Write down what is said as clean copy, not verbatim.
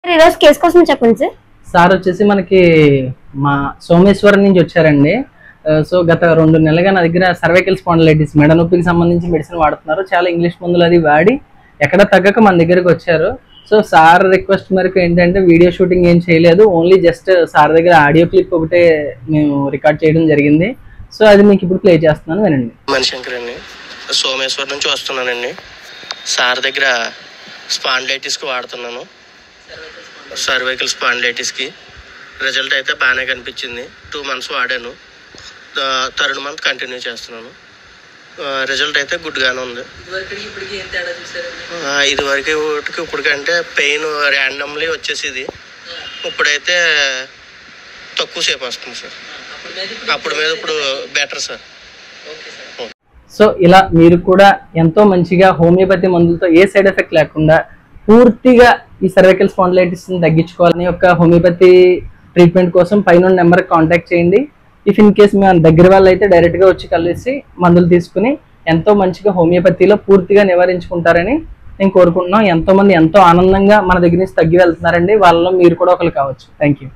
ఈరోజు కేసు కోసం చెప్పండి సార్. సార్ వచ్చేసి మనకి మా సోమేశ్వరం నుంచి వచ్చారండి. సో గత 2 నెలలుగా నా దగ్గర సర్వైకల్ స్పాండిలైటిస్ మెడ నొప్పికి సంబంధించి మెడిసిన్ వాడుతున్నారు. చాలా ఇంగ్లీష్ మందులు అది వాడి ఎక్కడ తగ్గక మన దగ్గరకు వచ్చారు. సో సార్ రిక్వెస్ట్ మేరకు ఏంటంటే వీడియో షూటింగ్ ఏం చేయలేదు, ఓన్లీ జస్ట్ సార్ దగ్గర ఆడియో క్లిప్ ఒకటే మేము రికార్డ్ చేయడం జరిగింది. సో అది మీకు ఇప్పుడు ప్లే చేస్తున్నాను, వినండి. మణిశంకర్ అండి, సోమేశ్వరం నుంచి వస్తున్నానండి. సార్ దగ్గర స్పాండిలైటిస్కి వాడుతున్నాను. సర్వైకల్ స్పాండిలైటిస్కి రిజల్ట్ అయితే బాగానే కనిపించింది. 2 months వాడాను. 3rd month కంటిన్యూ చేస్తున్నాను. రిజల్ట్ అయితే గుడ్గానే ఉంది. ఇదివరకు ఇప్పటికంటే పెయిన్ ర్యాండమ్లీ వచ్చేసింది. ఇప్పుడైతే తక్కువ సేపు వస్తుంది సార్. అప్పుడు మీద ఇప్పుడు బెటర్ సార్. సో ఇలా మీరు కూడా ఎంతో మంచిగా హోమియోపతి మందులతో ఏ సైడ్ ఎఫెక్ట్ లేకుండా పూర్తిగా ఈ సర్వైకల్ స్పాండిలైటిస్ ని తగ్గించుకోవాలని ఒక హోమియోపతి ట్రీట్మెంట్ కోసం పైన నెంబర్కి కాంటాక్ట్ చేయండి. ఇఫ్ ఇన్ కేస్ మీ దగ్గర వాళ్ళు అయితే డైరెక్ట్గా వచ్చి కలిసి మందులు తీసుకుని ఎంతో మంచిగా హోమియోపతిలో పూర్తిగా నివారించుకుంటారని నేను కోరుకుంటున్నాం. ఎంతో మంది ఎంతో ఆనందంగా మన దగ్గర నుంచి తగ్గి వెళ్తున్నారండి. వాళ్ళలో మీరు కూడా ఒకరు కావచ్చు. Thank you.